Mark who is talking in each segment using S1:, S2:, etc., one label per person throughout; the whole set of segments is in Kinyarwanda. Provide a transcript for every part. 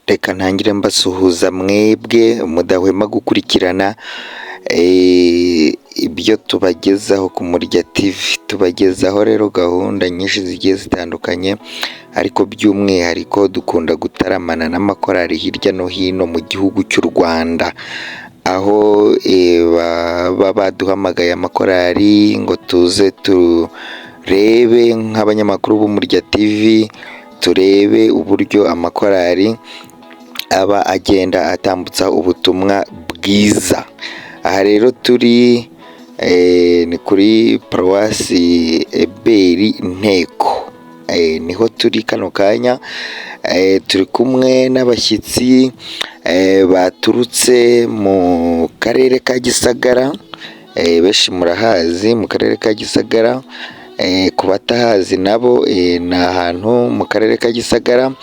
S1: Reka ntangire mbasuhuza mwebwe mudahwema gukurikirana ibyo tubagezaho ku Murya TV. Tubagezaho rero gahunda nyinshi zigiye zitandukanye, ariko by'umwihariko dukunda gutaramana n'amakorali hirya no hino mu gihugu cy'u Rwanda, aho baba baduhamagaye amakorali ngo tuze turebe nk'abanyamakuru b'Umurya TV, turebe uburyo amakorali aba agenda atambutsa ubutumwa bwiza. Aha rero turi ni kuri paruwasi Eberi Inteko, niho turi kano kanya. Turi kumwe n'abashyitsi baturutse mu karere ka Gisagara, benshi murahazi mu karere ka Gisagara. Ku batahazi nabo ni ahantu mu karere ka Gisagara,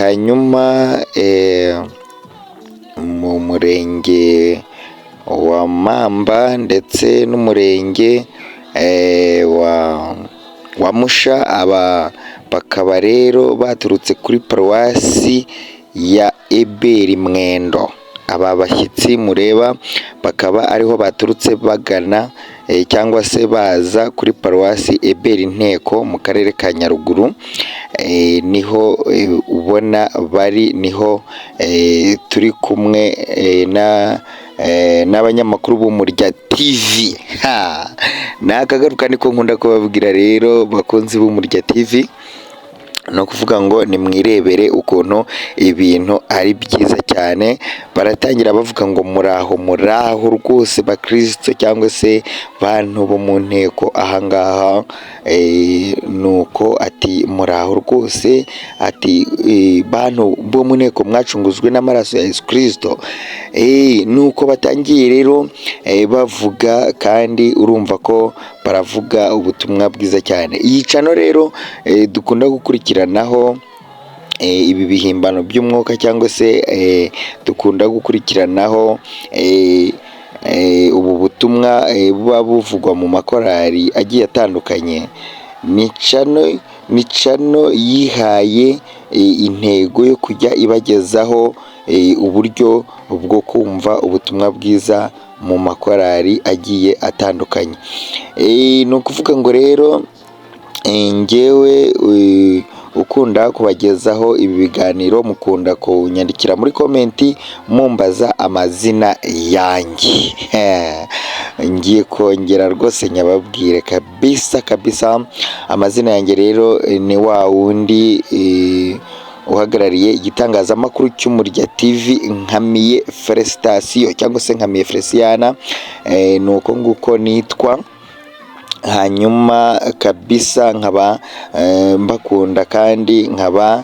S1: hanyuma mu murenge wa Mamba ndetse n'umurenge wa Musha. Bakaba rero baturutse kuri paruwasi ya Eberi Mwendo. Aba bashyitsi mureba bakaba ariho baturutse bagana cyangwa se baza kuri paruwasi Eberi Inteko mu karere ka Nyaruguru. Niho ubona bari, niho turi kumwe n'abanyamakuru b'Umurya TV. Ni akagaruka niko nkunda kubabwira rero bakunzi b'Umurya TV, ni ukuvuga ngo nimwirebere ukuntu ibintu ari byiza cyane. Baratangira bavuga ngo muraho rwose bakristo cyangwa se bantu bo mu nteko ahangaha, nuko ati muraho rwose, ati bantu bo mu nteko mwacunguzwe n'amaraso ya Yesu Kristo. Nuko batangiye rero bavuga, kandi urumva ko baravuga ubutumwa bwiza cyane. Iyi cano rero dukunda gukurikiranaho ibi bihimbano by'umwuka, cyangwa se dukunda gukurikiranaho ubu butumwa buba buvugwa mu makorali agiye atandukanye. Ni cano yihaye intego yo kujya ibagezaho uburyo bwo kumva ubutumwa bwiza mu makorali agiye atandukanye. Ni ukuvuga ngo rero njyewe ukunda kubagezaho ibi biganiro, mukunda kunyandikira muri komenti mumbaza amazina yanjye. Ngiye kongera rwose nyababwire kabisa. Amazina yanjye rero ni wa wundi uhagarariye igitangazamakuru cy'Umurya TV, Nkamiye Felicitation cyangwa se Nkamiye Feliciana, ni uko nguko nitwa. Hanyuma kabisa nkaba mbakunda, kandi nkaba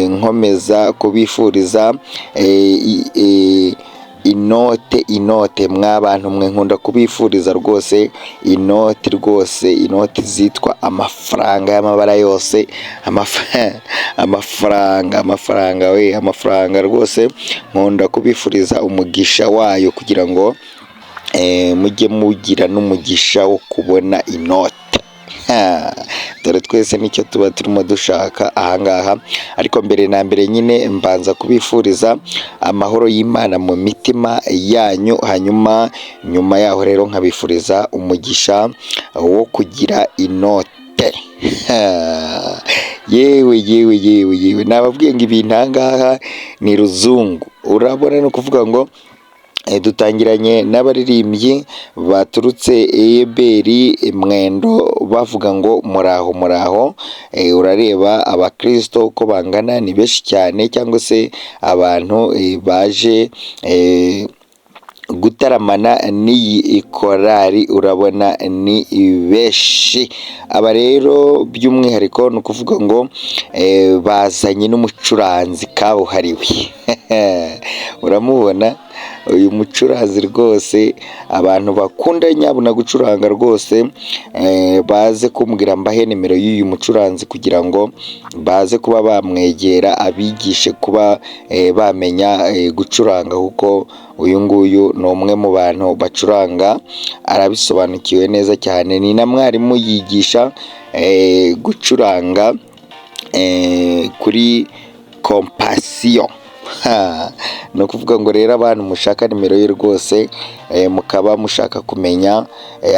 S1: nkomeza kubifuriza inote mw'abantu mwe, nkunda kubifuriza rwose inoti zitwa amafaranga y'amabara yose. Amafaranga rwose nkunda kubifuriza umugisha wayo, kugira ngo mujye mugira n'umugisha wo kubona inote. Dore twese nicyo tuba turimo dushaka ahangaha. Ariko mbere na mbere nyine mbanza kubifuriza amahoro y'Imana mu mitima yanyu, hanyuma nyuma yaho rero nkabifuriza umugisha wo kugira inote. Yewe nababwiye ngo ibintu ahangaha ni ruzungu. Urabona, ni ukuvuga ngo dutangiranye n'abaririmbyi baturutse Eberi Mwendo bavuga ngo muraho. Urareba abakristo uko bangana, ni benshi cyane, cyangwa se abantu baje gutaramana n'iyi korali, urabona ni benshi. Aba rero by'umwihariko ni ukuvuga ngo bazanye n'umucuranzi kabuhariwe. Uramubona uyu mucuranzi rwose, abantu bakunda nyabuna gucuranga rwose baze kumbwira mbahe nimero y'uyu mucuranzi, kugira ngo baze kuba bamwegera abigishe kuba bamenya gucuranga, kuko uyu nguyu ni umwe mu bantu bacuranga, arabisobanukiwe neza cyane. Ni na mwarimu yigisha gucuranga kuri compassion. Ni ukuvuga ngo rero abantu mushaka nimero ye rwose, mukaba mushaka kumenya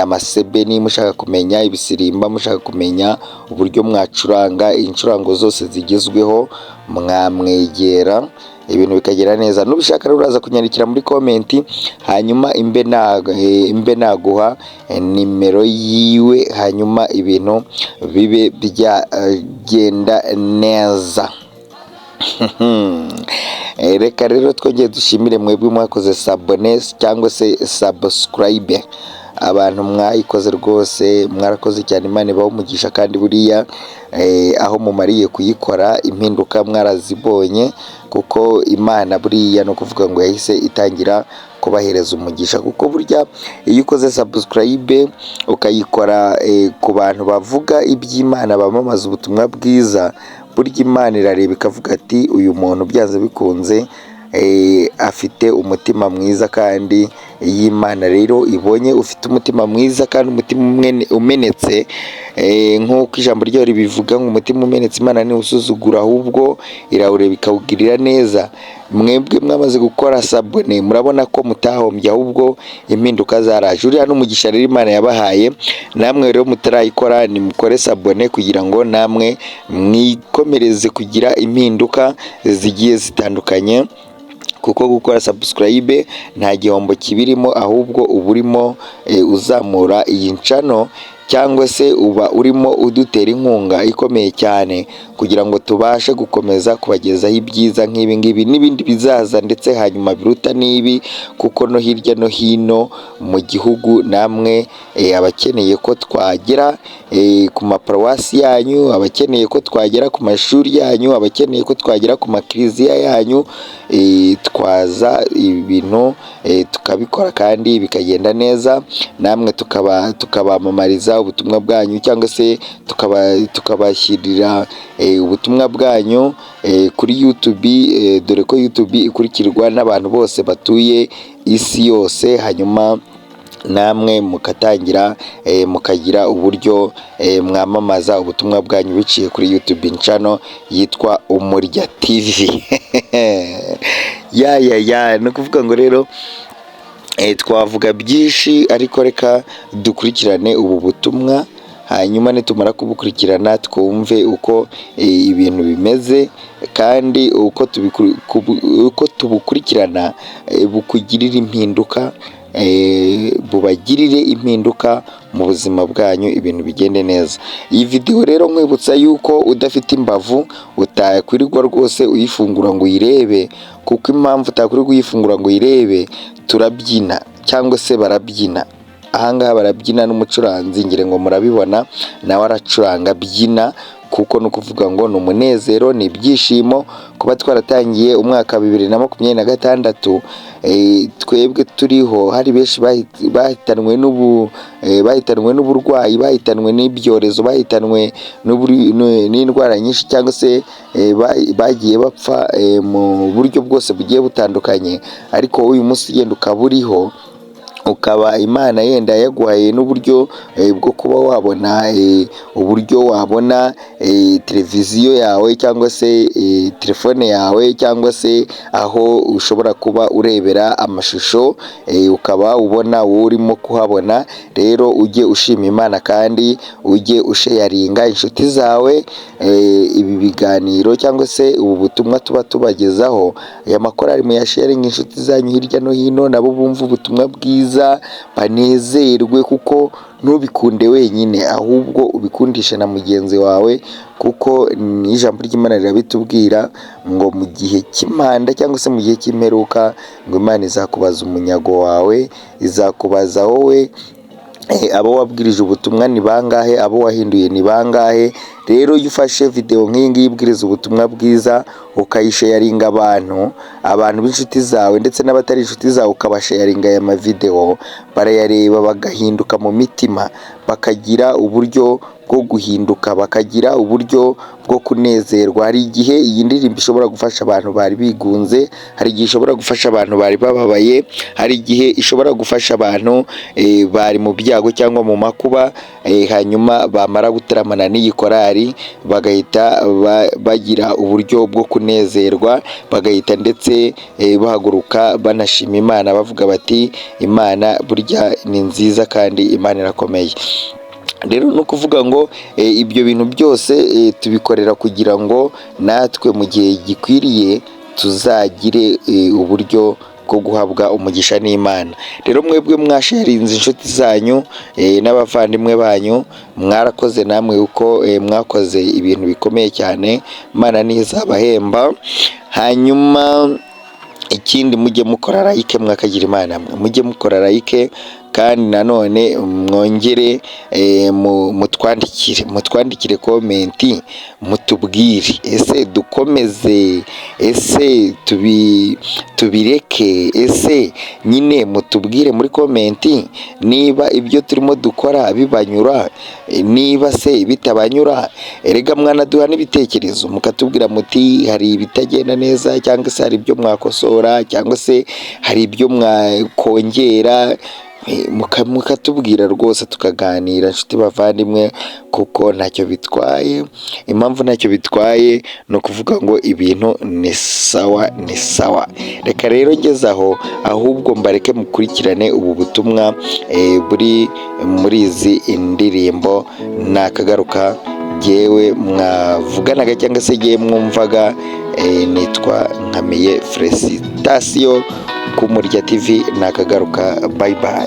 S1: amasebeni, mushaka kumenya ibisirimba, mushaka kumenya uburyo mwacuranga incurango zose zigezweho, mwamwegera ibintu bikagera neza. Nubishaka rero uraza kunyandikira muri komenti, hanyuma imbe naguha nimero yiwe, hanyuma ibintu bibe byagenda neza. Reka rero twongeye dushimire mwebwe mwakoze sabone cyangwa se subscribe, abantu mwayikoze rwose mwarakoze cyane, Imana ibahe umugisha. kandi buriya aho mumariye kuyikora impinduka mwarazibonye, kuko Imana buriya no kuvuga ngo yahise itangira kubahereza umugisha, kuko burya iyo ukoze subscribe ukayikora ku bantu bavuga iby'Imana, bamamaza ubutumwa bwiza, burya Imana irareba ikavuga ati uyu muntu byanze bikunze afite umutima mwiza. kandi iyo Imana rero ibonye ufite umutima mwiza kandi umutima umenetse, nk'uko ijambo ryayo ribivuga ngo umutima umenetse Imana ntiwusuzugura, ahubwo irawureba ikawugirira neza. Mwebwe mwamaze gukora sabone murabona ko mutahombye, ahubwo impinduka zaraje. Uriya n'umugisha rero Imana yabahaye, namwe rero mutarayikora nimukore sabone kugira ngo namwe mwikomereze kugira impinduka zigiye zitandukanye, kuko gukora subscribe nta gihombo kibirimo, ahubwo uba urimo uzamura iyi ncano, cyangwa se uba urimo udutera inkunga ikomeye cyane, kugira ngo tubashe gukomeza kubagezaho ibyiza nk'ibi ngibi n'ibindi bizaza, ndetse hanyuma biruta n'ibi, kuko no hirya no hino mu gihugu namwe abakeneye ko twagera ku maparuwasi yanyu, abakeneye ko twagera ku mashuri yanyu, abakeneye ko twagera ku makiliziya yanyu, twaza ibintu tukabikora kandi bikagenda neza, namwe tukabamamariza ubutumwa bwanyu, cyangwa se tukabashyirira ubutumwa bwanyu kuri YouTube, dore ko YouTube ikurikirwa n'abantu bose batuye isi yose, hanyuma namwe mukatangira mukagira uburyo mwamamaza ubutumwa bwanyu biciye kuri YouTube channel yitwa Umurya TV. ni ukuvuga ngo rero twavuga byinshi, ariko reka dukurikirane ubu butumwa, hanyuma nitumara kubukurikirana twumve uko ibintu bimeze, kandi uko tubukurikirana bukugirira impinduka, bubagirire impinduka mu buzima bwanyu, ibintu bigende neza. Iyi video rero nkwibutsa yuko udafite imbavu utakwirirwa rwose uyifungura ngo uyirebe, kuko impamvu utakwirirwa uyifungura ngo uyirebe, turabyina cyangwa se barabyina. Ahangaha barabyina n'umucuranzi, ngire ngo murabibona, nawe aracuranga byina, kuko no kuvuga ngo ni umunezero, ni ibyishimo kuba twaratangiye umwaka 2026. Twebwe turiho, hari benshi bahitanwe n'uburwayi, bahitanwe n'ibyorezo, bahitanwe n'indwara nyinshi, cyangwa se bagiye bapfa mu buryo bwose bugiye butandukanye, ariko uyu munsi ugenda ukaba uriho, ukaba Imana yenda yaguhaye n'uburyo bwo kuba wabona uburyo wabona televiziyo yawe, cyangwa se telefone yawe, cyangwa se aho ushobora kuba urebera amashusho, ukaba ubona wowe urimo kuhabona. Rero ujye ushima Imana, kandi ujye usharinga inshuti zawe ibi biganiro, cyangwa se ubu butumwa tuba tubagezaho. Aya makorari muyasharinga inshuti zanyu hirya no hino, nabo bumva ubutumwa bwiza banezerwe, kuko ntubikunde wenyine, ahubwo ubikundisha na mugenzi wawe, kuko ijambo ry'Imana rirabitubwira ngo mu gihe cy'impanda, cyangwa se mu gihe cy'imperuka, ngo Imana izakubaza umunyago wawe, izakubaza wowe abo wabwirije ubutumwa ni bangahe, abo wahinduye ni bangahe. Rero iyo ufashe video nk'iyi ngiyi ibwiriza ubutumwa bwiza, ukayisharinga abantu b'inshuti zawe ndetse n'abatari inshuti zawe, ukabasharinga aya mavideo, barayareba bagahinduka mu mitima, bakagira uburyo bwo guhinduka, bakagira uburyo bwo kunezerwa. Hari igihe iyi ndirimbo ishobora gufasha abantu bari bigunze, hari igihe ishobora gufasha abantu bari bababaye, hari igihe ishobora gufasha abantu bari mu byago cyangwa mu makuba, hanyuma bamara gutaramana n'iyi korari bagahita bagira uburyo bwo kunezerwa, bagahita ndetse bahaguruka banashima Imana bavuga bati Imana burya ni nziza kandi Imana irakomeye. Rero ni ukuvuga ngo ibyo bintu byose tubikorera kugira ngo natwe mu gihe gikwiriye tuzagire uburyo bwo guhabwa umugisha n'Imana. Rero mwebwe mwasharinze inshuti zanyu n'abavandimwe banyu, mwarakoze namwe uko mwakoze ibintu bikomeye cyane, Imana ntizabahemba. Hanyuma ikindi mujye mukora like, mwakagira Imana, mujye mukora like kandi nanone mwongere mutwandikire komenti, mutubwire ese dukomeze, ese tubireke, ese nyine mutubwire muri komenti niba ibyo turimo dukora bibanyura, niba se bitabanyura. Erega mwanaduha n'ibitekerezo mukatubwira muti hari ibitagenda neza, cyangwa se hari ibyo mwakosora, cyangwa se hari ibyo mwakongera, mukatubwira rwose tukaganira inshuti bavandimwe, kuko ntacyo bitwaye. Impamvu ntacyo bitwaye ni ukuvuga ngo ibintu ni sawa ni sawa. Reka rero ngezaho ahubwo mbareke mukurikirane ubu butumwa buri muri izi indirimbo. Nakagaruka jyewe mwavuganaga cyangwa se jyewe mwumvaga, nitwa Nkamiye Felicitation ku Murya TV. Nakagaruka, bye bye.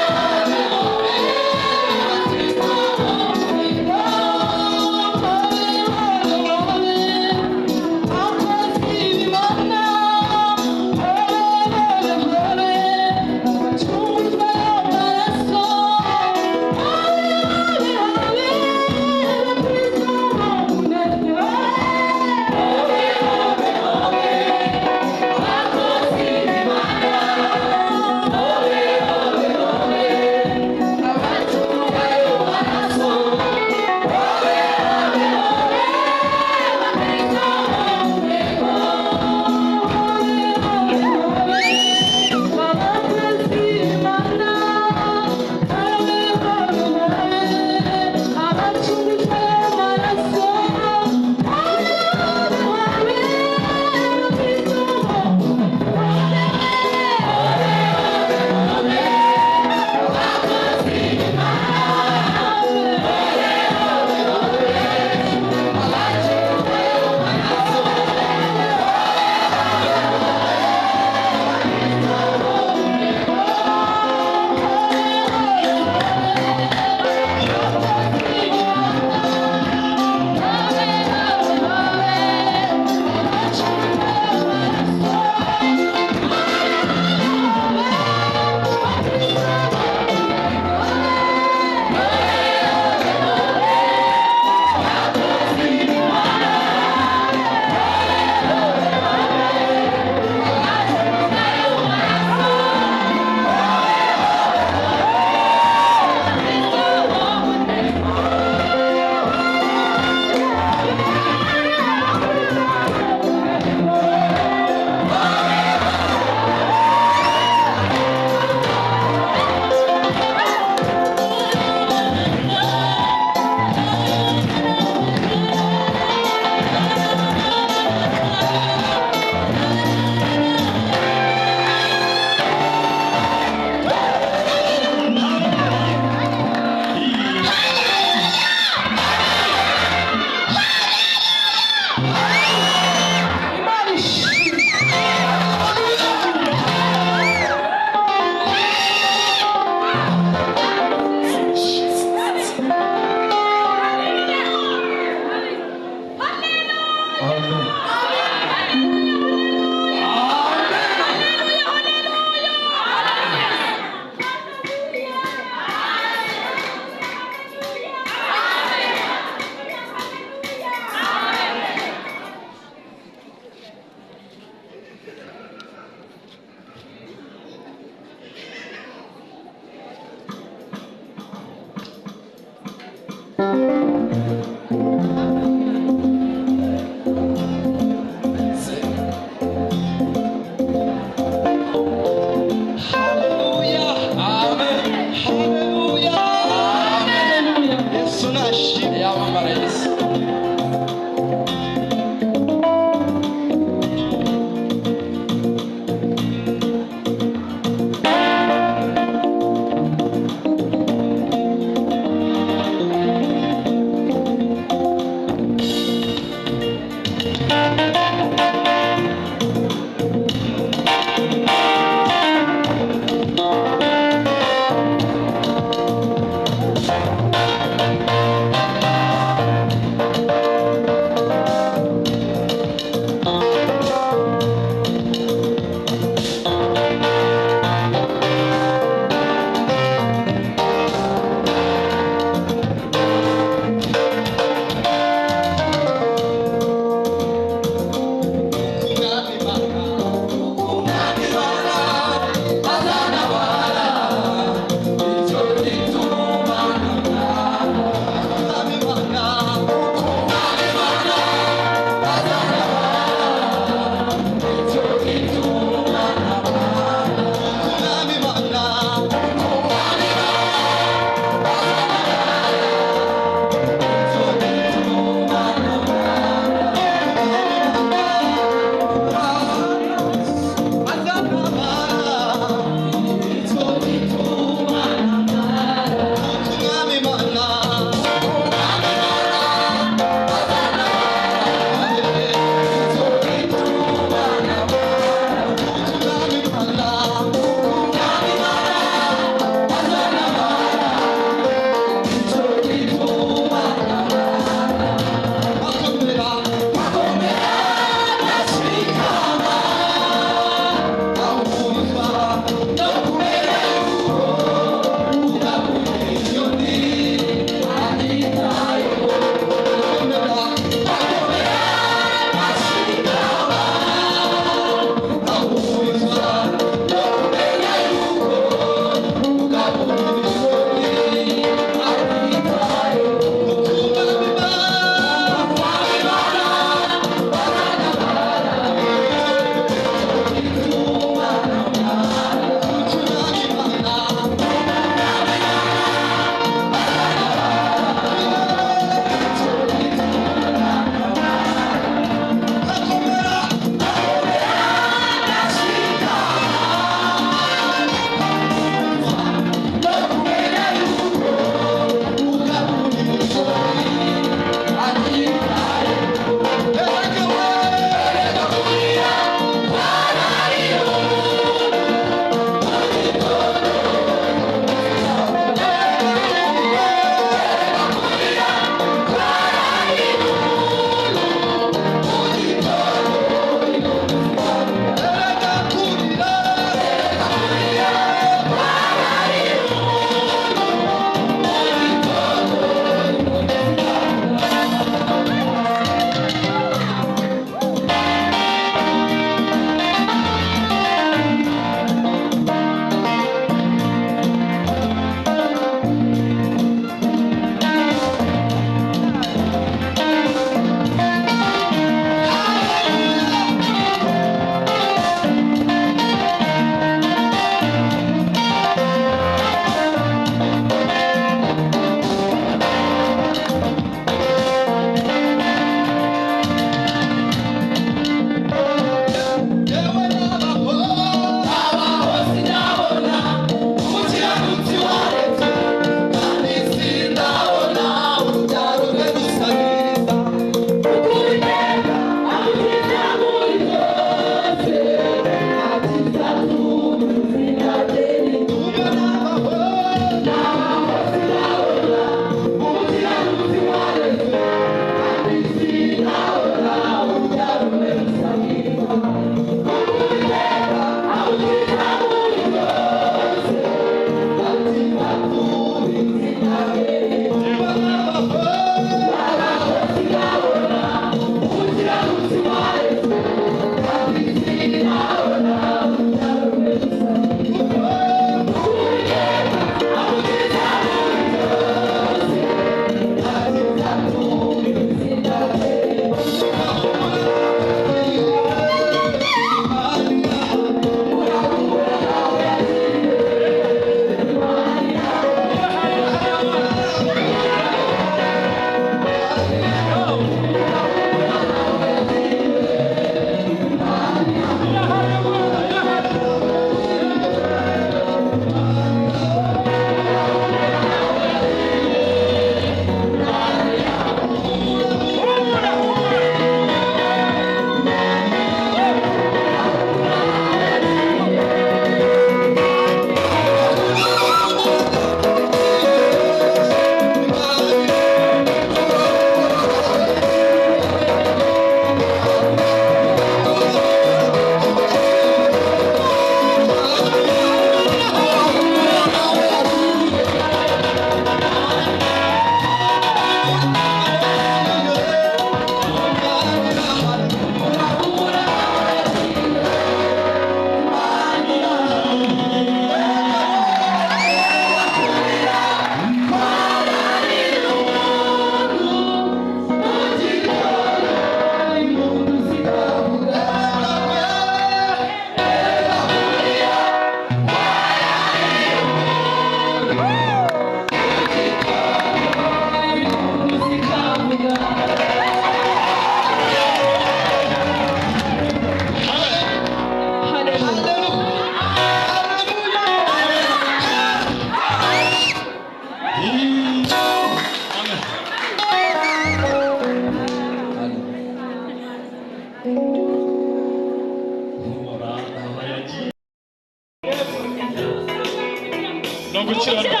S2: no gukiranuka.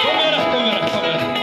S2: Komera komera komera.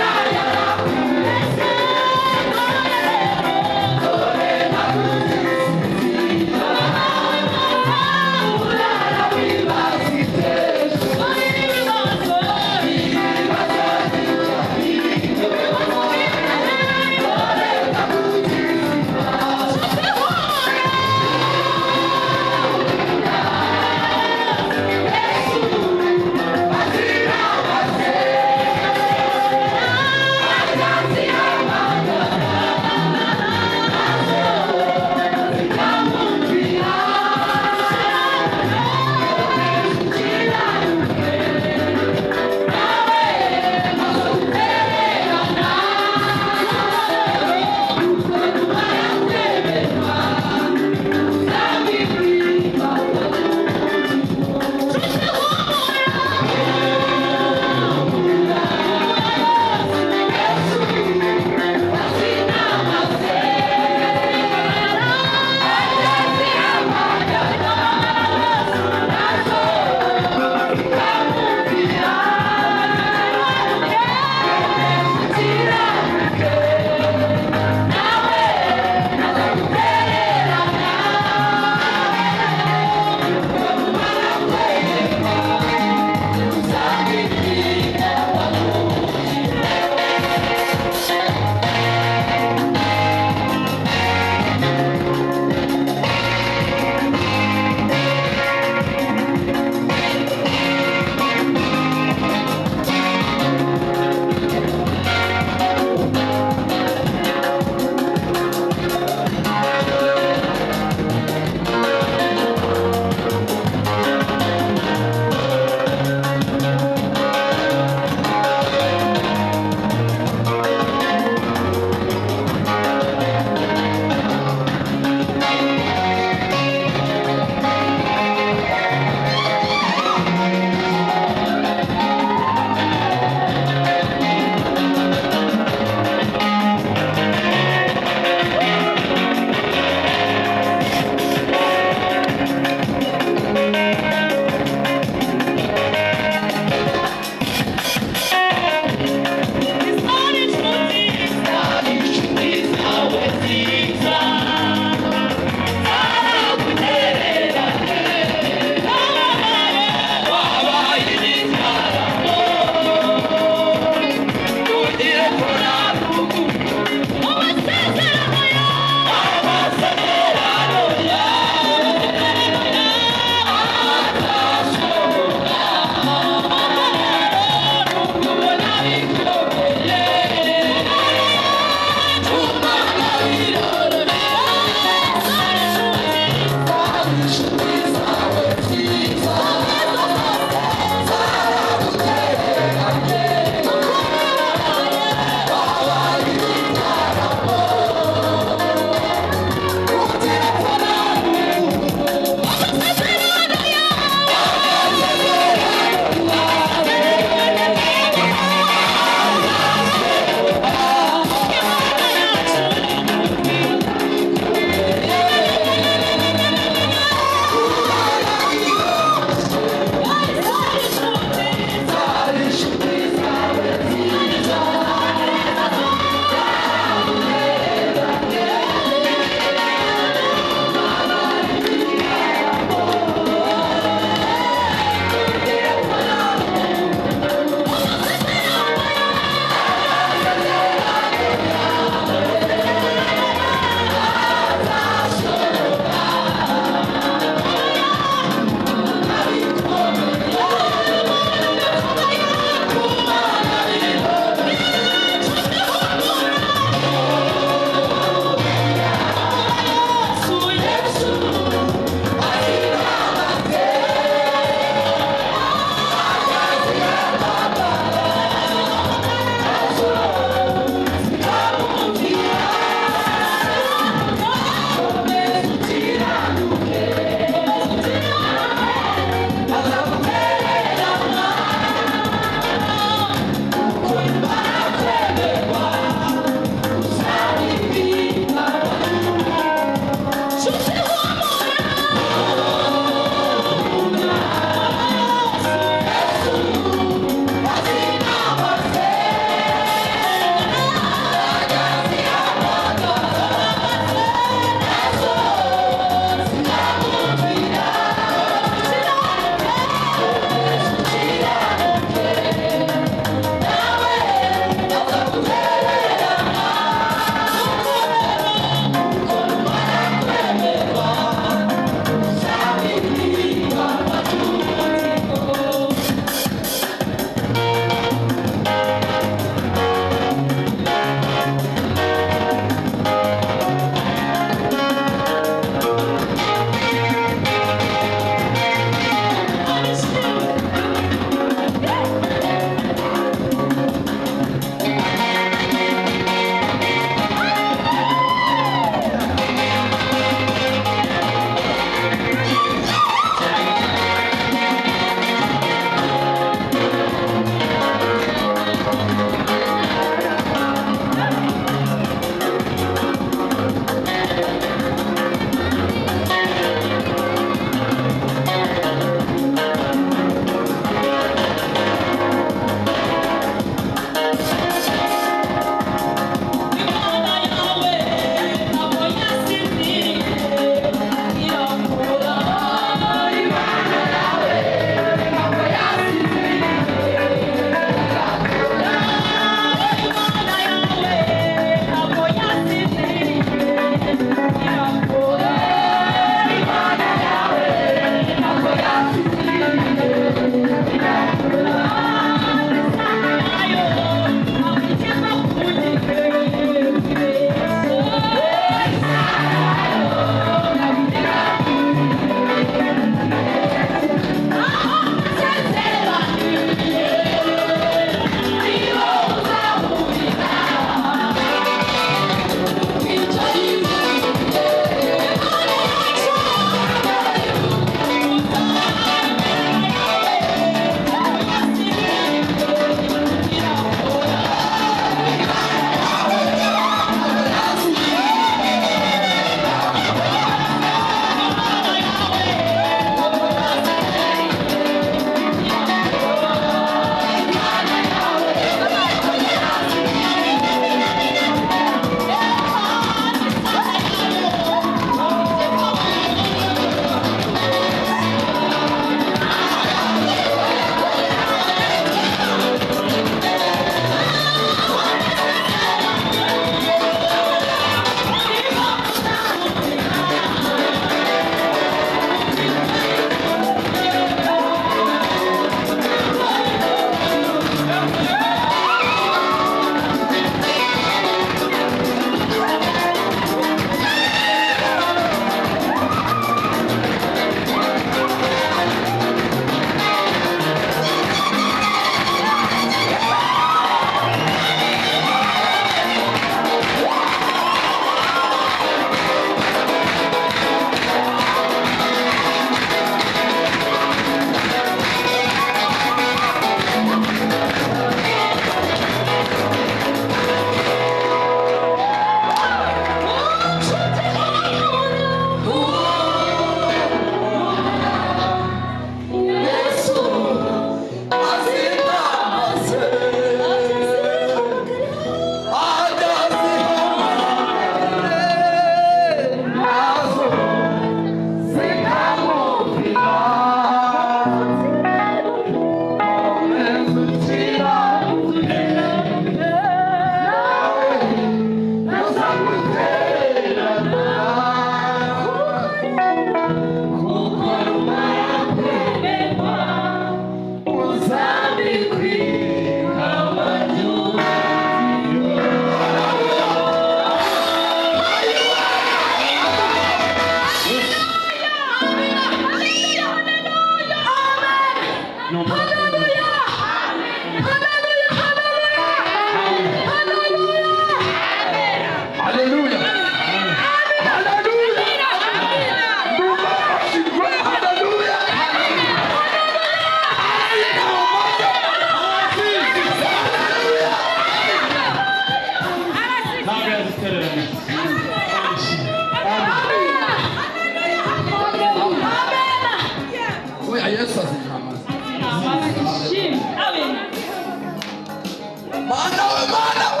S1: mana we, mana we.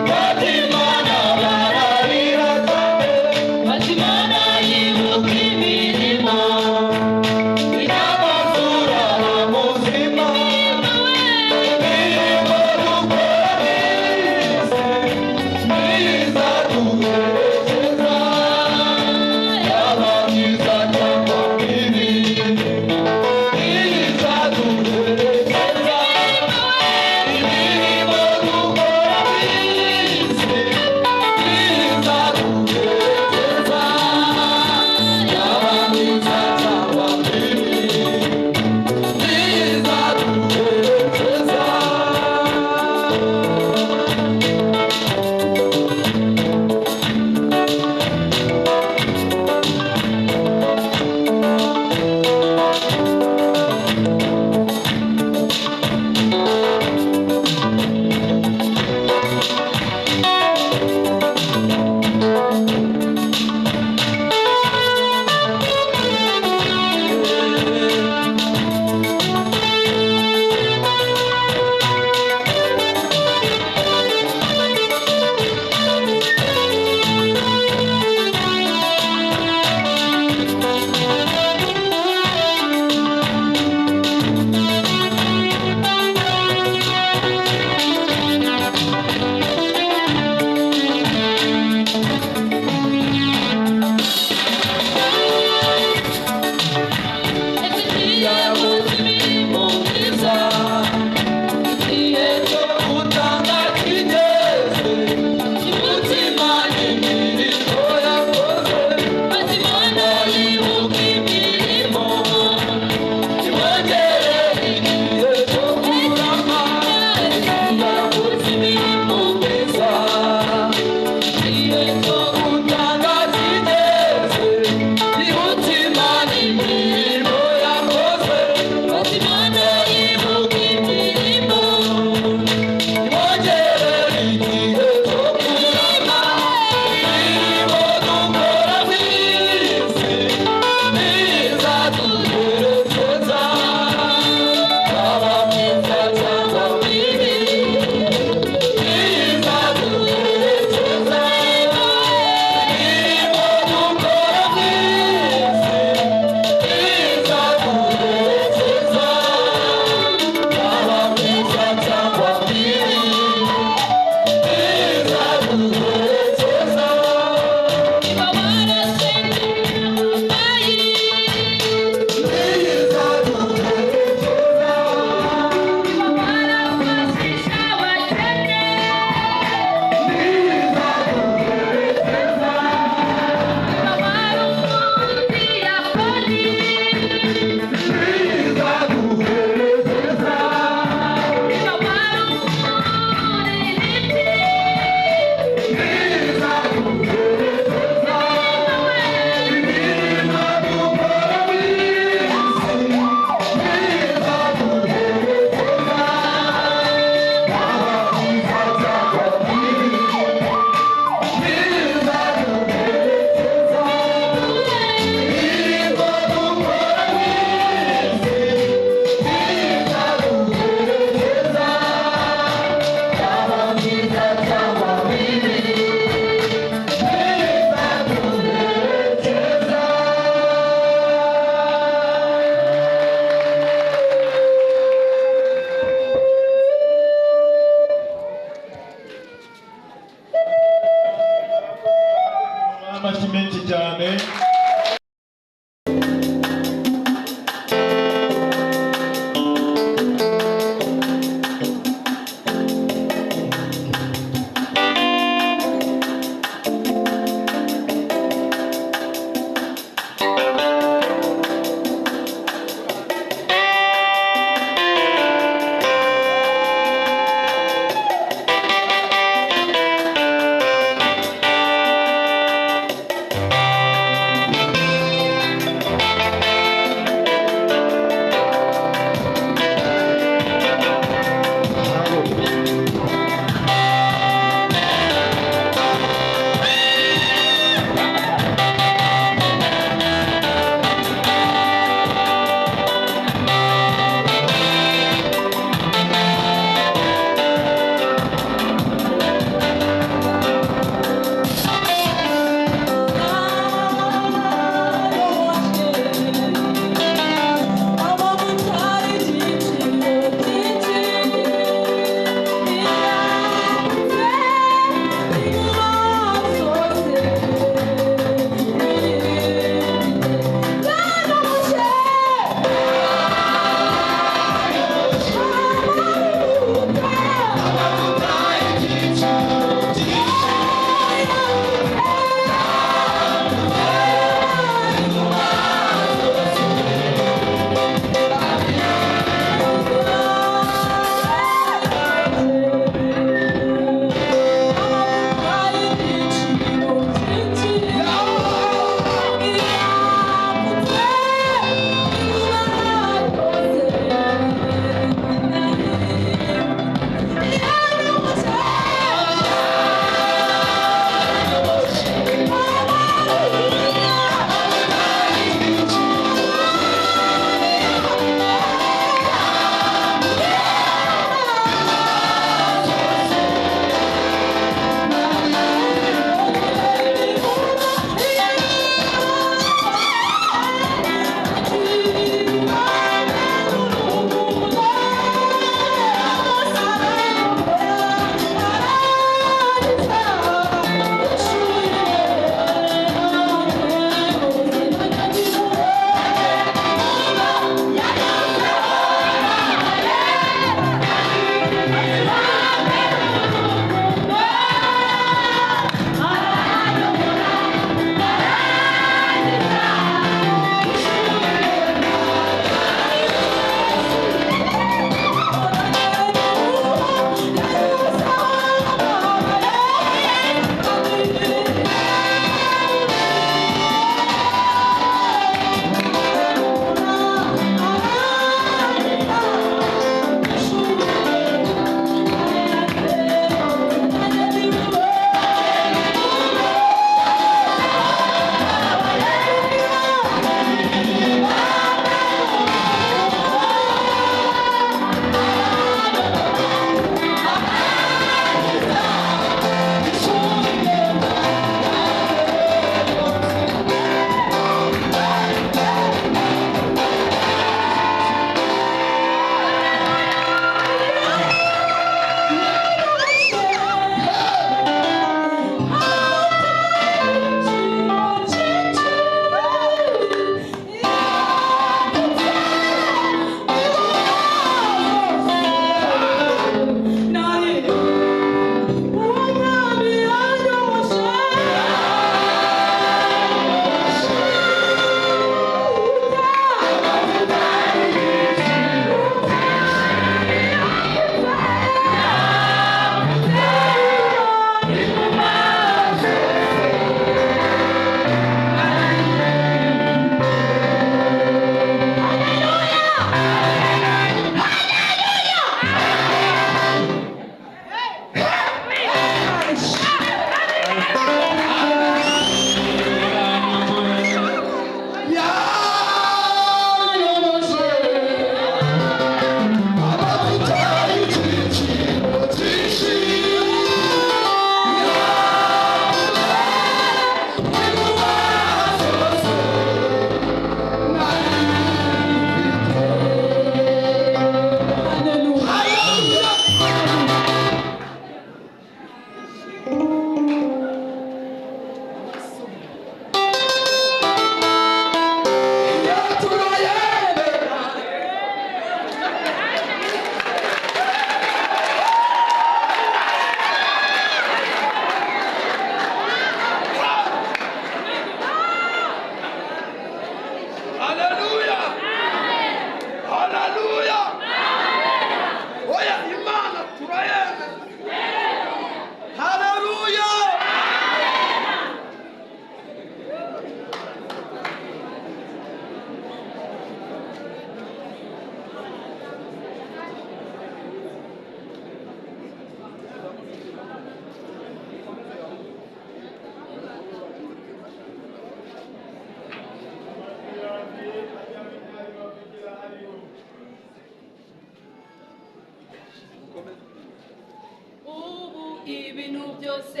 S3: ibintu byose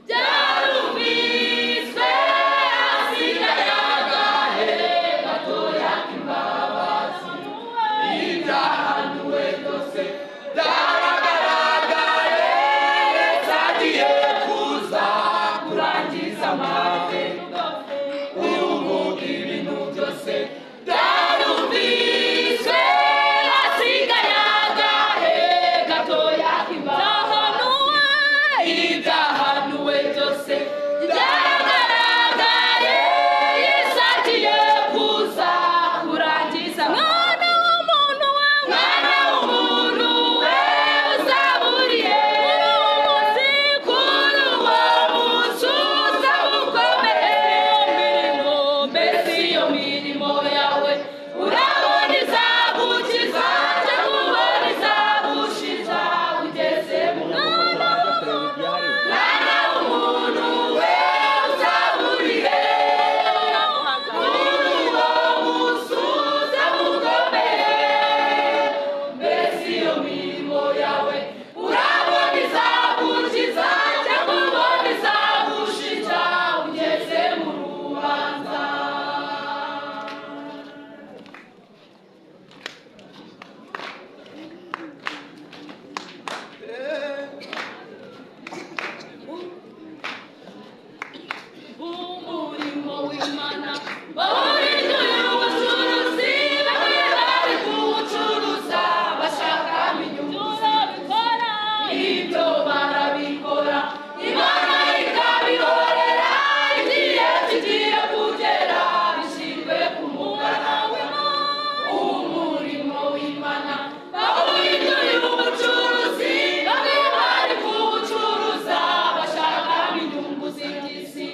S3: byarumviswe hasigaye agahe gatoya k'imbabazi ibyahanuwe byose byaragaragaye Yesu agiye kuza kurangiza amateka ubu ibintu byose byarumviswe hasigaye agahe gatoya k'imbabazi ibyahanuwe byose byaragaragaye Yesu agiye kuza kurangiza mwana w'umuntu we uzaburiye kuri uwo munsi uzaba ukomeye mbese iyo mirimo yawe urabona izagukiza cyangwa ubona izagushiza ugeze mu mwana w'umuntu we uzaburiye kuri uwo munsi uzaba ukomeye mbese iyo mirimo yawe urabona izagukiza cyangwa ubona izagushiza ugeze mu rubanza umurimo w'Imana bawuhinduye ubucuruzi bamwe bari kuwucuruza bashakamo inyungu zibikora ibyo barabikora Imana ikabihorera igihe kigiye kugera bishyirwe ku mugaragaro umurimo w'Imana bawuhinduye ubucuruzi bamwe bari kuwucuruza bashakamo inyungu z'iby'isi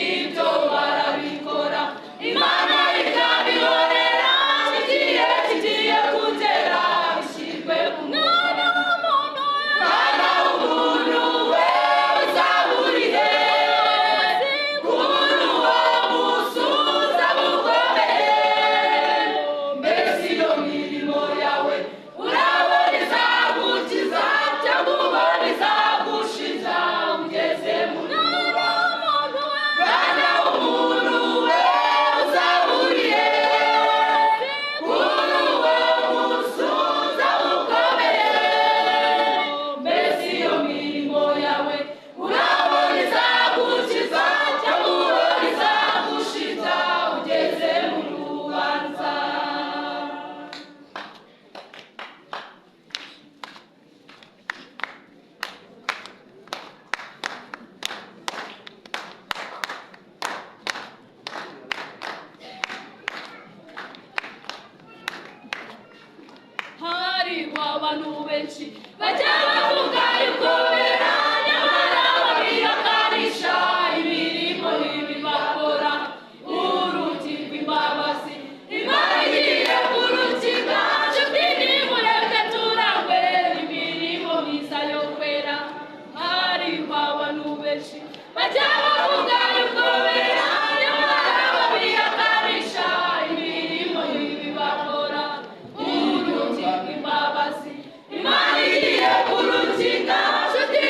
S3: ibyo barabikora Imana ikabihorera igihe kigiye kugera bishyirwe ku mugaragaro mwana w'umuntu we uzaburiye kuri uwo munsi uzaba ukomeye mbese iyo mirimo yawe urabona izagukiza cyangwa ubona izagushiza ugeze mu rubanza mwana w'umuntu we uzaburiye kuri uwo munsi uzaba ukomeye mbese iyo mirimo yawe urabona izagukiza cyangwa ubona izagushiza ugeze mu rubanza hariho abantu benshi bajya bavuga yuko bera nyamara babihakanisha imirimo mibi bakora urugi rw'imbabazi Imana igiye kurukiga nshuti nimureke turangwe imirimo myiza yo kwera hariho abantu benshi bajya bavuga yuko bera nyamara babihakanisha imirimo mibi bakora urugi rw'imbabazi Imana igiye kurukiga nshuti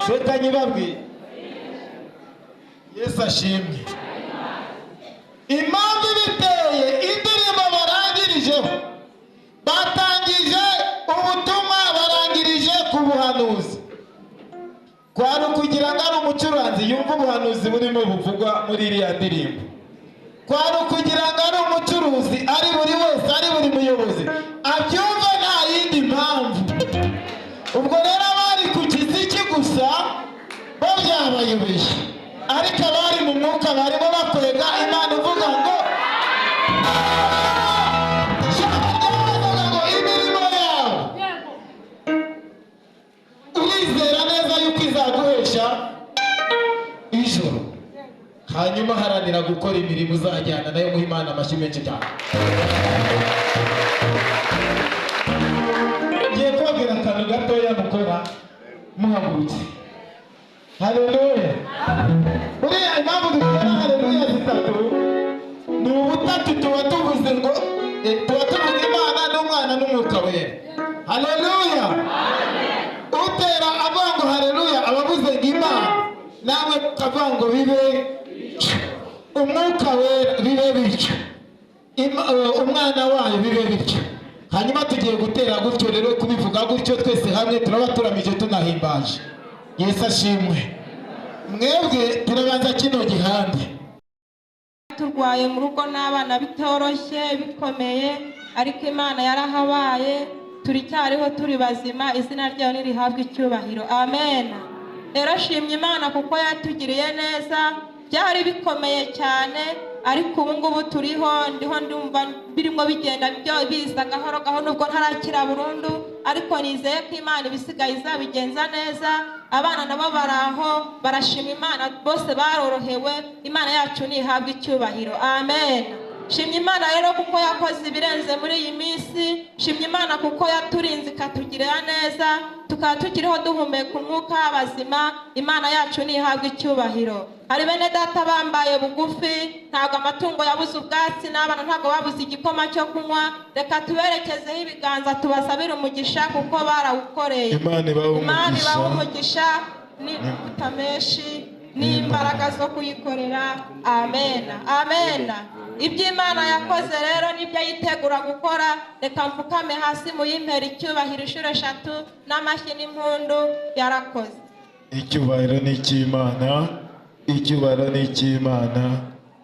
S4: Reka nyibabwire Yesu ashimwe. Impamvu biteye indirimbo barangirijeho, batangije ubutumwa barangirije ku buhanuzi. Kwari ukugira ngo ari umucuranzi yumva ubuhanuzi burimo buvugwa muri iriya ndirimbo. Kwari ukugira ngo ari umucuruzi, ari buri wese, ari buri muyobozi abyumva nta yindi mpamvu. Ubwo rero abari ku kiziki gusa bo byabayobeye, ariko abari mu mwuka barimo bakwega Imana uvuga ngo imirimo yawe urizera neza yuko izaguhesha ijoro, hanyuma haranira gukora imirimo uzajyana nayo muha Imana amashyi menshi cyane. Ngiye kubabwira akantu gatoya mukora muhagurutse. Haleluya. Buriya impamvu dukora haleluya zitatu ni ubutatu tuba tuvuze ngo tuba tuvuga Imana n'Umwana n'Umwuka Wera. Haleluya. Utera avuga ngo haleluya abavuze ngo Imana, namwe mukavuga ngo bibe Umwuka Wera bibe bityo, Umwana wayo bibe bityo. Hanyuma tugiye gutera gutyo rero, kubivuga gutyo twese hamwe turaba turamije tunahimbaje. Yesu ashimwe. Mwebwe turabanza kino gihande.
S5: Turwaye mu rugo n'abana bitoroshye bikomeye, ariko Imana yarahabaye, turicyariho turi bazima, izina ryayo nirihabwe icyubahiro. Amen. Rero shimye Imana kuko yatugiriye neza, byari bikomeye cyane, ariko ubu ngubu turiho, ndiho ndumva birimo bigenda biza gahoro gahoro, nubwo ntarakira burundu, ariko nizeye ko Imana ibisigaye izabigenza neza. Abana nabo baraho barashima Imana, bose barorohewe. Imana yacu nihabwe icyubahiro. Amen. Shimye Imana rero kuko yakoze ibirenze muri iyi minsi. Shimye Imana kuko yaturinze ikatugirira neza, tukaba tukiriho duhumeka umwuka w'abazima. Imana yacu nihabwa icyubahiro. Hari bene data bambaye bugufi, ntabwo amatungo yabuze ubwatsi, n'abana ntabwo babuze igikoma cyo kunywa. Reka tuberekezeho ibiganza tubasabire umugisha kuko barawukoreye.
S4: Imana ibahe
S5: umugisha n'utameshi n'imbaraga zo kuyikorera. Amena, amena. Ibyo Imana yakoze rero nibyo yitegura gukora. Reka mfukame hasi muyimpera icyubahiro inshuro 3 n'amashyi n'impundu. Yarakoze.
S4: Icyubahiro ni icy'Imana, icyubahiro ni icy'Imana,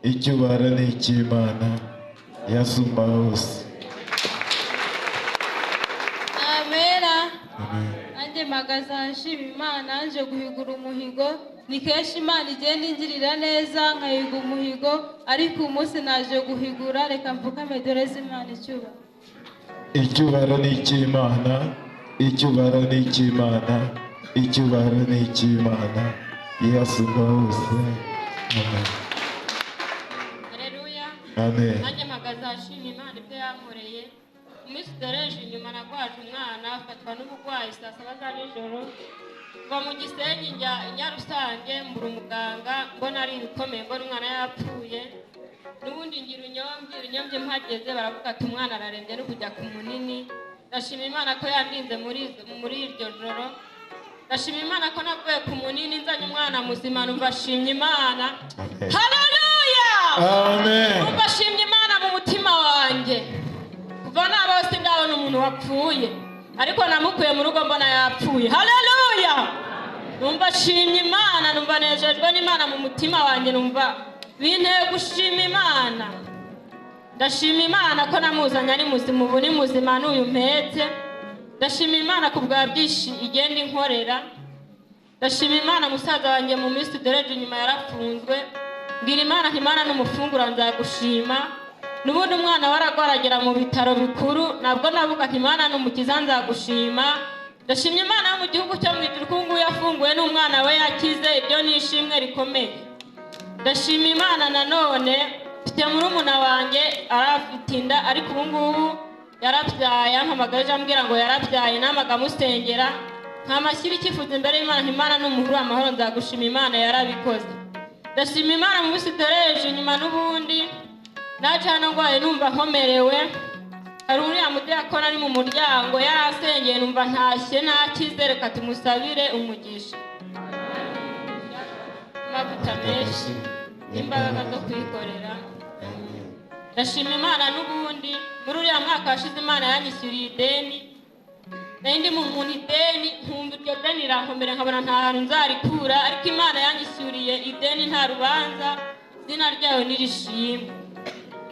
S4: icyubahiro ni icy'Imana yasumba hose.
S6: Amena. Anje magaza nshima Imana, nje guhigura umuhigo. Ni kenshi Imana igenda ingirira neza nkahiga umuhigo, ariko umunsi naje guhigura. Reka mfukame doreze Imana icyubahiro.
S4: Icyubahiro ni icy'Imana, icyubahiro ni icy'Imana, icyubahiro ni icy'Imana yasumba hose. Amen.
S6: Haleluya.
S4: Amen.
S6: Anje magaza nshima Imana ibyo yankoreye. Umunsi doreje inyuma nagwaje umwana afatwa n'ubugwayi saa 7 za nijoro. Kuva mu Gisenyi njya Nyarusange mbura umuganga, mbona ari ibikomeye, mbona umwana yapfuye. N'ubundi ngira unyomvye mpageze baravuga ati umwana ararembye no kujya ku munini. Ndashima Imana ko yandinze muri iryo joro. Ndashima Imana ko navuye ku munini nzanye umwana muzima. Numva shimye Imana. Haleluya.
S4: Amen.
S6: Numva shimye Imana mu mutima wanjye. Kuva nabose ndabona umuntu wapfuye, ariko namukuye mu rugo mbona yapfuye. Haleluya. Numva shimye Imana, numva nejejwe n'Imana mu mutima wanjye, numva binteye gushima Imana. Ndashima Imana ko namuzanye ari muzima, ubu ni muzima n'uyu mpetse. Ndashima Imana ku bwa byinshi igenda inkorera. Ndashima Imana musaza wanjye mu minsi doreje nyuma yarafunzwe. Mbwira Imana nti Imana n'umufungura nzagushima. Nubundi umwana waragwaragera mu bitaro bikuru, nabwo navuga ati Imana n'umukiza nzagushima. Ndashimye Imana mu gihugu cyo mu ijuru kungu yafunguye n'umwana we yakize, ibyo nishimwe rikomeye. Ndashima Imana nanone mfite murumuna wanjye arafite inda, ariko ubu ngubu yarabyaye. Ampamagaje ambwira ngo yarabyaye, namaga musengera nkamashyira icyifuzo imbere y'Imana nti Imana n'umuhuru amahoro nzagushima. Imana yarabikoze. Ndashima Imana mu bisi doreje nyuma n'ubundi naje hano ngwaye numva nkomerewe. Hari uriya mudiyakoni ari mu muryango yarasengeye, numva ntashye nakize. Reka tumusabire umugisha, mavuta menshi n'imbaraga zo kwikorera. Ndashima Imana n'ubundi muri uriya mwaka washize Imana yanyishyuriye ideni. Ndi mu muntu ideni, nkumva iryo deni rirankomera nkabona nta hantu nzarikura, ariko Imana yanyishyuriye ideni nta rubanza, izina ryayo nirishimwe.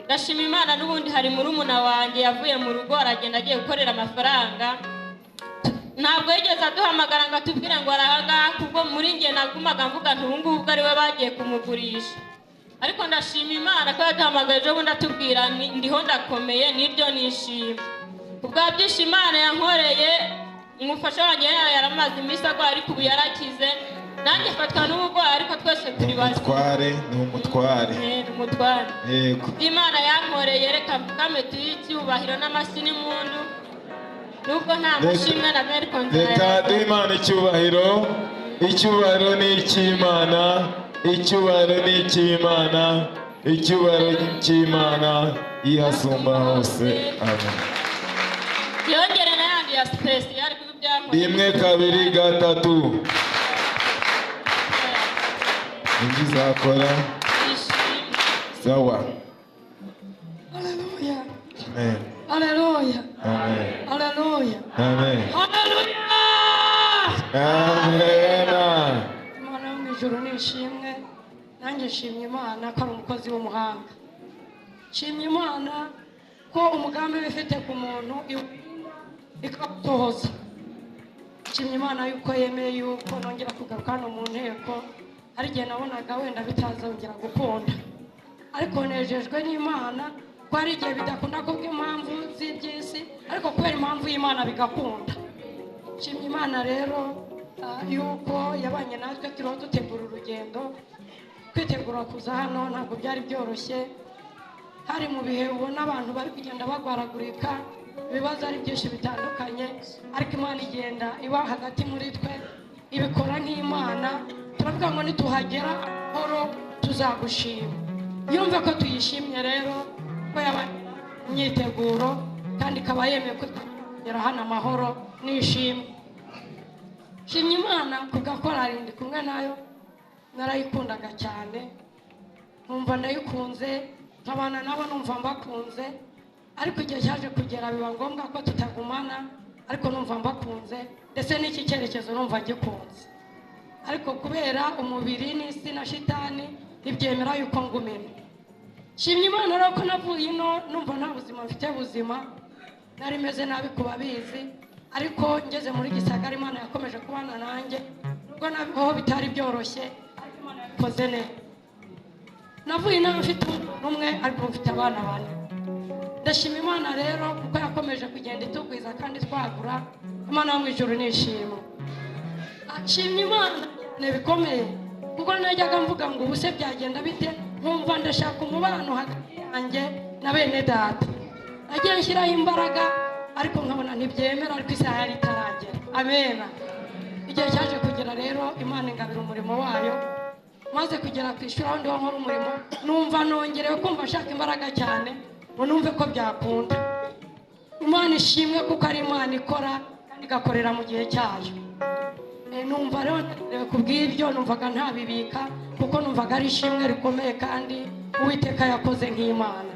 S6: Ndashima Imana n'ubundi hari murumuna wanjye yavuye mu rugo aragenda agiye gukorera amafaranga. Ntabwo yigeze aduhamagara ngo atubwire ngo arahaga, kubwo muri nge nagumaga mvuga nti ubu ngubu ari we bagiye kumugurisha. Ariko ndashima Imana ko yaduhamagaye ejo bundi atubwira ndiho ndakomeye, niryo nishima. Kubwa byinshi Imana yankoreye. Umufasha wanjye yaramaze iminsi agwaye, ariko ubu yarakize. Nanjye fatwa n'ubugwayi, ariko twese turi bazima.
S4: Ni umutware.
S6: Umutware.
S4: Yego.
S6: Imana yankoreye, reka mfukame tuyihe icyubahiro n'amashyi n'impundu. Nubwo nta mushimwe na ariko
S4: Reka duhe Imana icyubahiro. Icyubahiro ni icy'Imana, icyubahiro ni icy'Imana, icyubahiro ni icy'Imana yasumba hose. Amen.
S6: yongere n'ayandi ya special kuko byankoreye.
S4: 1 2 3 Ningizakora. Sawa.
S7: Haleluya.
S4: Amen.
S7: Haleluya.
S4: Amen.
S7: Haleluya.
S4: Amen.
S6: Haleluya.
S4: Amen.
S7: Imana yo mu ijuru nishimwe. Nanjye nshimye Imana ko ari umukozi w'umuhanga. Nshimye Imana ko umugambi bifite ku muntu ikawutohoza. Nshimye Imana yuko yemeye yuko nongera kugaruka hano mu nteko. Hari igihe nabonaga wenda bitazongera gukunda, ariko nejejwe n'Imana ko hari igihe bidakunda kubw'impamvu z'iby'isi, ariko kubera impamvu y'Imana bigakunda. Nshimye Imana rero yuko yabanye natwe turiho dutegura urugendo. Kwitegura kuza hano ntabwo byari byoroshye, hari mu bihe ubona abantu bari kugenda bagwaragurika, ibibazo ari byinshi bitandukanye, ariko Imana igenda iba hagati muri twe, ibikora nk'Imana. Turavuga ngo nituhagera amahoro tuzagushima. Yumve ko tuyishimye rero ko yabaye imyiteguro kandi ikaba yemeye kugera hano amahoro nishimye. Shimye Imana ku gakorari ndi kumwe nayo, narayikundaga cyane, numva ndayikunze, nkabana nabo numva mbakunze, ariko igihe cyaje kugera biba ngombwa ko tutagumana, ariko numva mbakunze, ndetse n'iki cyerekezo numva gikunze. Ariko kubera umubiri n'isi na shitani ntibyemera yuko ngumena. Shimye Imana rero ko navuye ino numva nta buzima mfite buzima, nari meze nabi kubabizi, ariko ngeze muri Gisagara Imana yakomeje kubana nanjye, nubwo naho bitari byoroshye, ariko Imana yabikoze neza. Navuye ino mfite umwe ariko mfite abana bane. Ndashima Imana rero kuko yakomeje kugenda itugwiza kandi twagura. Imana yo mu ijuru nishimwe. Ashimye Imana bikomeye kuko najyaga mvuga ngo ubuse byagenda bite, nkumva ndashaka umubano hagati yanjye na bene data. Nagiye nshyiraho imbaraga ariko nkabona ntibyemera, ariko isaha yari itaragera. Amen. Igihe cyaje kugera rero Imana ingabira umurimo wayo, maze kugera ku ishuri aho ndiho nkora umurimo, numva nongerewe kumva nshaka imbaraga cyane ngo numve ko byakunda. Imana ishimwe kuko ari Imana ikora kandi igakorera mu gihe cyayo. Numva rero kubw'ibyo numvaga ntabibika kuko numvaga ari ishimwe rikomeye kandi Uwiteka yakoze nk'Imana.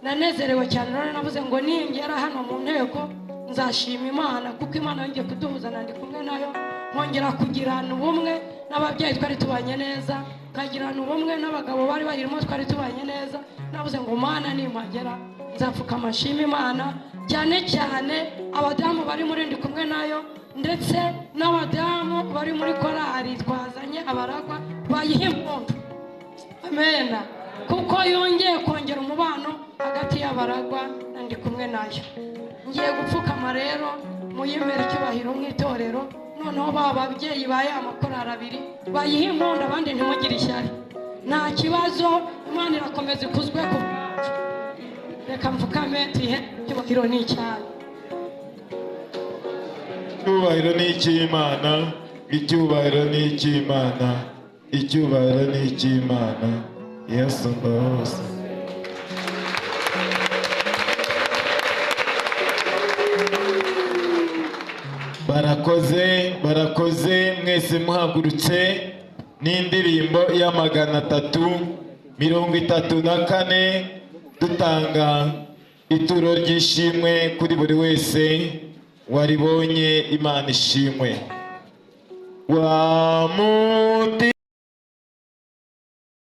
S7: Nanezerewe cyane rero navuze ngo ningera hano mu nteko nzashima Imana kuko Imana yongeye kuduhuzana ndi kumwe nayo, nkongera kugirana ubumwe n'ababyeyi twari tubanye neza, nkagirana ubumwe n'abagabo bari bayirimo twari tubanye neza. Navuze ngo Mana nimpagera nzapfuka amashima Imana, cyane cyane abadamu bari muri ndi kumwe nayo, ndetse n'abadamu bari muri korari twazanye abaragwa bayiha impundu. Amen. Kuko yongeye kongera umubano hagati y'abaragwa na ndi kumwe nayo. Ngiye gupfukama rero muyimera icyubahiro nk'itorero, noneho ba babyeyi ba ya makorari abiri bayiha impundu, abandi ntimugire ishyari. Nta kibazo, Imana irakomeza ikuzwe ku bwacu. Reka mfukame tuyihe icyubahiro n'icyayi.
S4: Icyubahiro ni icy'Imana, icyubahiro ni icy'Imana, icyubahiro ni icy'Imana. Yesu mbose. Barakoze mwese muhagurutse n'indirimbo ya 334 dutanga ituro ry'ishimwe kuri buri wese waribonye. Imana ishimwe. Wa muti